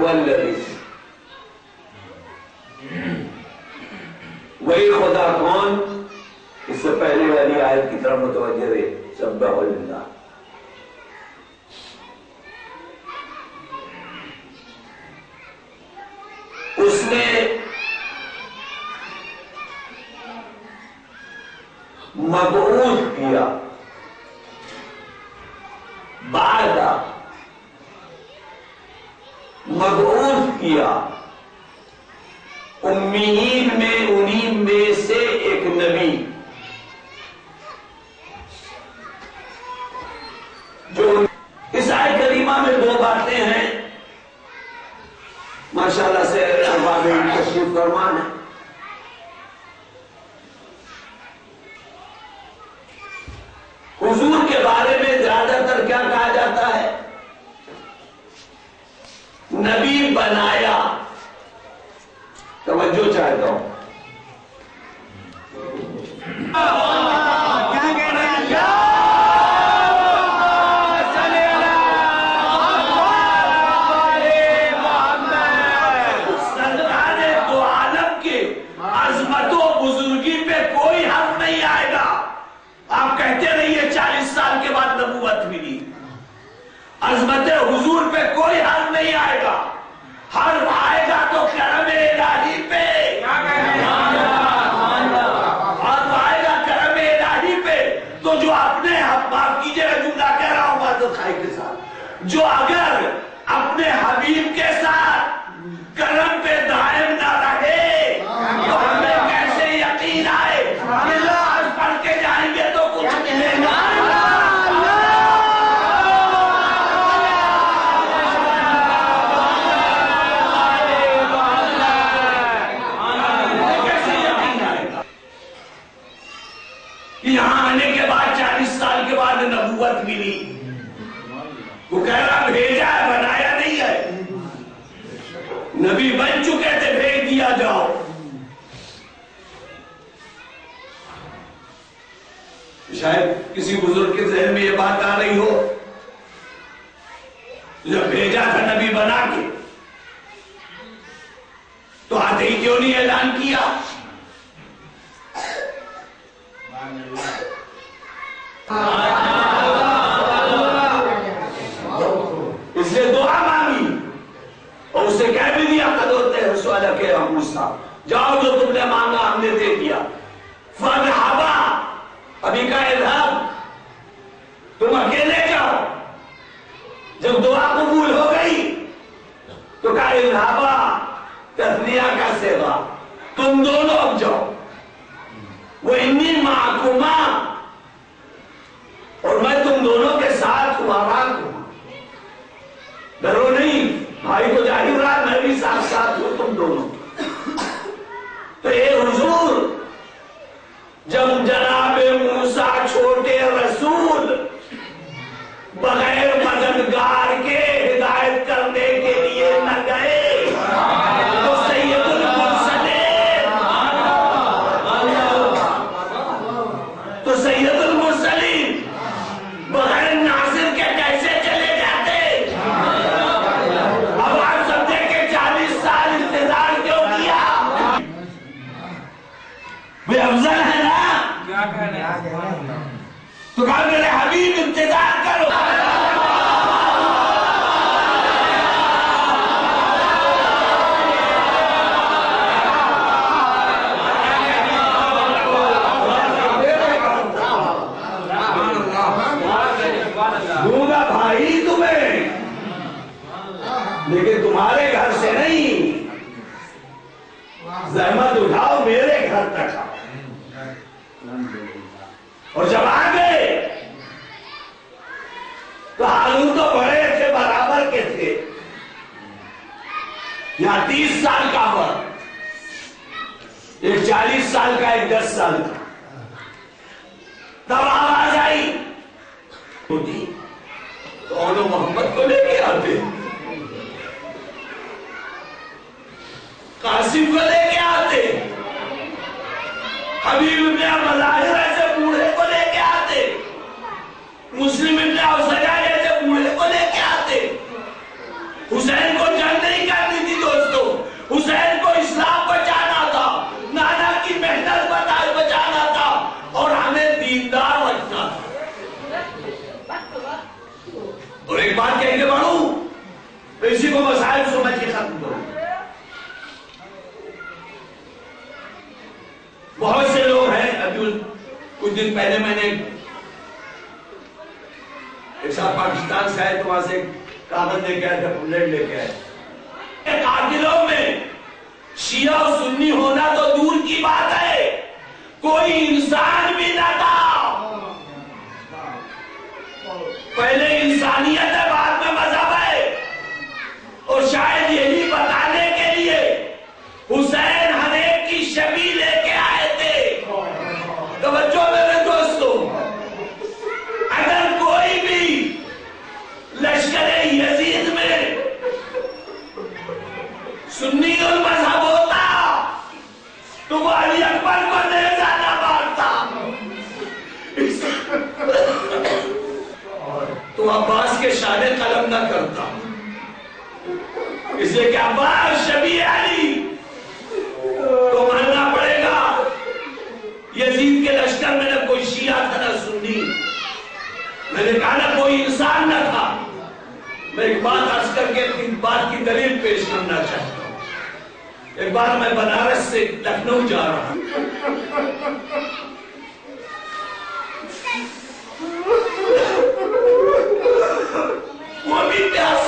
هو الذی، وہی خدا کون؟ اس سے پہلے والی آیت کی طرف متوجہ رہے، سبح للہ۔ اس نے مبعوث کیا، بعد مبعوث کیا امیین میں انہی میں سے ایک نبی، جو اس آیت کریمہ میں دو باتیں ہیں ماشاءاللہ سے ارباب تشریف فرمان ہے۔ حضور کے بارے میں زیادہ تر کیا کہا جاتا ہے؟ نبی بنایا۔ توجہ چاہتا ہوں، عظمت حضور پہ کوئی حرف نہیں آئے گا، حرف آئے گا تو کرم الہی پہ، حرف آئے گا کرم الہی پہ۔ تو جو اپنے معاف کیجئے گا جملہ کہہ رہا ہوں بات خائی کے ساتھ، جو اگر اپنے حبیب کے ساتھ کرم پہ دائم نہ رہے تو ہمیں کیسے یقین آئے کہ آج پڑھ کے جائیں گے تو کچھ ملے گا؟ یہاں آنے کے بعد 40 سال کے بعد نبوت ملی، وہ کہہ رہا بھیجا ہے، بنایا نہیں ہے، نبی بن چکے تھے، بھیج دیا جاؤ۔ شاید کسی بزرگ کے ذہن میں یہ بات آ رہی ہو، جب بھیجا تھا نبی بنا کے تو آتے ہی کیوں نہیں اعلان کیا؟ اس نے دعا مانگی اور اسے کہہ بھی دیا قد ہوتے رسول کے موسیٰ، جاؤ جو تم نے مانگا ہم نے دے دیا۔ فَذْهَبَا، ابھی کا اذهب، تم اکیلے جاؤ۔ جب دعا قبول ہو گئی تو کہا اذهبا، تثنیہ کا صیغہ، تم دونوں اب جاؤ۔ وَإِنِّي مَعَكُمَا، اور میں تم دونوں کے ساتھ تمہارا ہوں، ڈرو نہیں، بھائی کو ظاہر رہا میں بھی ساتھ ساتھ ہوں تم دونوں۔ تو اے حضور، جب جناب موسیٰ چھوٹے رسول بغیر مددگار کے ہدایت کرنے کے لیے نہ گئے تو سید المرسلین، تو سید المرسلین بغیر ناصر کے کیسے چلے جاتے؟ اب آپ سمجھے کہ 40 سال انتظار کیوں کیا؟ وہ افضل ہے نا؟ تو کہا میرے حبیب انتظار کرو۔ دوں گا بھائی تمہیں، لیکن تمہارے گھر سے نہیں، زحمت اٹھاؤ میرے گھر تک آؤ۔ اور جب آ گئے تو ہارون تو بڑے تھے، برابر کے تھے، یہاں 30 سال کا فرق، ایک 40 سال کا، ایک 10 سال کا۔ تب آواز آئی ہوتی تو انہوں محمد کو لے کے آتے، قاسم کو لے کے آتے، حبیب ابن مظاہر ایسے بوڑھے کو لے کے آتے، مسلم ابن اوسجا ایسے بوڑھے کو لے کے آتے، حسین کو جنگ نہیں کر اسی کو مسائل سمجھ کے ختم کرو. بہت سے لوگ ہیں. ابھی کچھ دن پہلے میں نے ایک صاحب پاکستان سے آئے تو وہاں سے کاغذ لے کے آئے تھے, پلیٹ لے کے آئے. قاتلوں میں شیعہ و سنی ہونا تو دور کی بات ہے, کوئی انسان بھی نہ تھا. پہلے انسانیت ہے, بعد میں مذہب ہے. اور شاید یہی بتانے کے لیے حسین حنیف کی شبیہ لے کے آئے تھے. توجہ میرے دوستو, اگر کوئی بھی لشکر یزید میں سنی المذہب ہوتا تو وہ علی اکبر کو نیزہ نہ مارتا, تو عباس کے شان قلم نہ کرتا. اس لیے کہ عباس شبیہ علی تو ماننا پڑے گا. یزید کے لشکر میں نہ کوئی شیعہ تھا نہ سنی. میں نے کہا نہ کوئی انسان نہ تھا. میں ایک بات عرض کر کے اپنی بات کی دلیل پیش کرنا چاہتا ہوں. ایک بار میں بنارس سے لکھنؤ جا رہا ہوں. وہ بھی پیاس